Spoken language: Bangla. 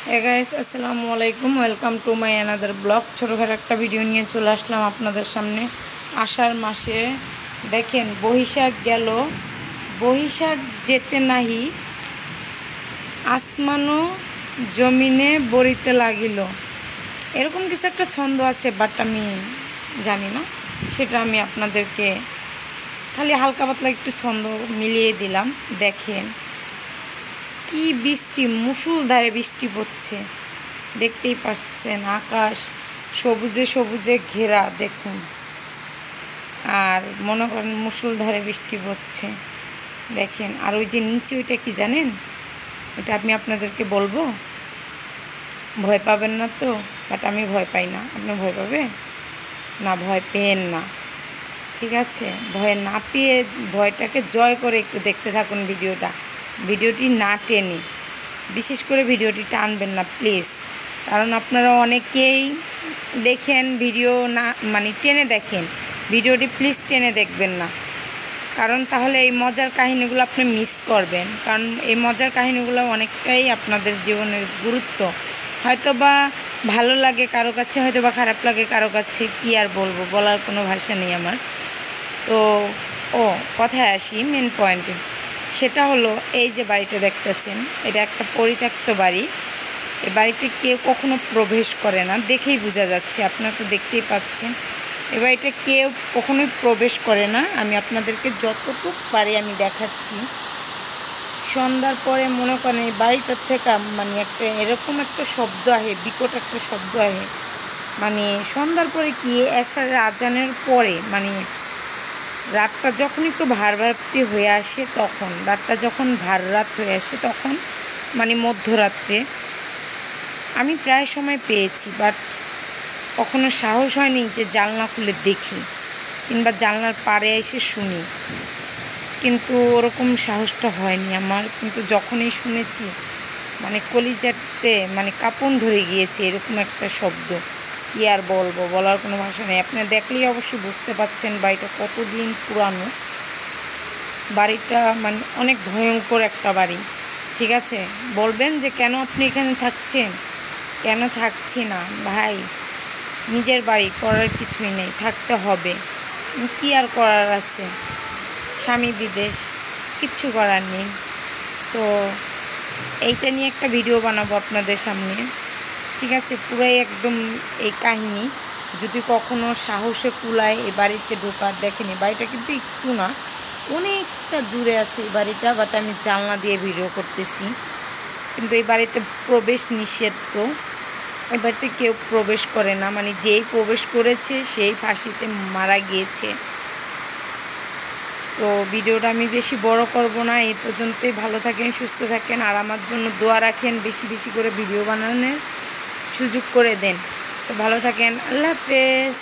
Hey guys, আসসালামু আলাইকুম, welcome to my another blog. ছোটোখাটো একটা ভিডিও নিয়ে চলে আসলাম আপনাদের সামনে। আষাঢ় মাসে দেখেন বৈশাখ গেল, বৈশাখ যেতে নাহি আসমানো জমিনে বরিতে লাগিল, এরকম কিছু একটা ছন্দ আছে, বাট আমি জানি না, সেটা আমি আপনাদেরকে খালি হালকা পাতলা একটু ছন্দ মিলিয়ে দিলাম। দেখেন কি বৃষ্টি, মুষলধারে বৃষ্টি পড়ছে, দেখতেই পাচ্ছেন। আকাশ সবুজে সবুজে ঘেরা দেখুন, আর মনে করেন মুষলধারে বৃষ্টি পড়ছে দেখেন। আর ওই যে নিচে ওইটা কি জানেন, এটা আমি আপনাদেরকে বলবো, ভয় পাবেন না তো? বাট আমি ভয় পাই না, আপনি ভয় পাবেন না? ভয় পেয়েন না, ঠিক আছে? ভয় না পেয়ে ভয়টাকে জয় করে একটু দেখতে থাকুন ভিডিওটি না টেনে। বিশেষ করে ভিডিওটি টানবেন না প্লিজ, কারণ আপনারা অনেকেই দেখেন ভিডিও না, মানে টেনে দেখেন ভিডিওটি, প্লিজ টেনে দেখবেন না, কারণ তাহলে এই মজার কাহিনীগুলো আপনি মিস করবেন। কারণ এই মজার কাহিনীগুলো অনেকটাই আপনাদের জীবনের গুরুত্ব। হয়তো বা ভালো লাগে কারো কাছে, হয়তো বা খারাপ লাগে কারো কাছে, কী আর বলবো, বলার কোনো ভাষা নেই আমার। তো কথায় আসি মেন পয়েন্টে, সেটা হলো এই যে বাড়িটা দেখতেছেন, এটা একটা পরিত্যক্ত বাড়ি। এই বাড়িতে কেউ কখনো প্রবেশ করে না, দেখেই বোঝা যাচ্ছে, আপনারা তো দেখতেই পাচ্ছেন। এই বাড়িতে কেউ কখনোই প্রবেশ করে না। আমি আপনাদেরকে যতটুকু পারি আমি দেখাচ্ছি। সন্ধ্যার পরে মনে করেন এই বাড়িটার থেকে মানে একটা এরকম একটা শব্দ আহে, বিকট একটা শব্দ আহে, মানে সন্ধ্যার পরে কি এশারের আজানের পরে, মানে রাতটা যখন একটু ভারী হয়ে আসে, তখন রাতটা যখন ভার রাত হয়ে আসে তখন, মানে মধ্যরাত্রে আমি প্রায় সময় পেয়েছি, বাট কখনো সাহস হয়নি যে জানলা খুলে দেখি কিংবা জানলার পাড়ে এসে শুনি, কিন্তু ওরকম সাহসটা হয়নি আমার। কিন্তু যখনই শুনেছি, মানে কলিজাতে মানে কাঁপন ধরে গিয়েছে, এরকম একটা শব্দ, কি আর বলবো, বলার কোনো ভাষা নেই। আপনি দেখলেই অবশ্যই বুঝতে পারছেন বাড়িটা কতদিন পুরানো। বাড়িটা মানে অনেক ভয়ঙ্কর একটা বাড়ি, ঠিক আছে? বলবেন যে কেন আপনি এখানে থাকছেন, কেন থাকছি না ভাই, নিজের বাড়ি, করার কিছুই নেই, থাকতে হবে, কি আর করার আছে, স্বামী বিদেশ, কিচ্ছু করার নেই। তো এইটা নিয়ে একটা ভিডিও বানাবো আপনাদের সামনে, ঠিক আছে? পুরাই একদম এই কাহিনী, যদি কখনো সাহসে কুলায় এই বাড়িতে ঢোকার। দেখেন এই বাড়িটা কিন্তু একটু না, অনেকটা দূরে আছে এই বাড়িটা, বাট আমি জানলা দিয়ে ভিডিও করতেছি। কিন্তু এই বাড়িতে প্রবেশ নিষেধ, তো এই বাড়িতে কেউ প্রবেশ করে না, মানে যেই প্রবেশ করেছে সেই ফাঁসিতে মারা গিয়েছে। তো ভিডিওটা আমি বেশি বড় করব না, এই পর্যন্তই। ভালো থাকেন, সুস্থ থাকেন, আর আমার জন্য দোয়া রাখেন, বেশি বেশি করে ভিডিও বানানোর সুযোগ করে দেন। তো ভালো থাকেন, আল্লাহ হাফেজ।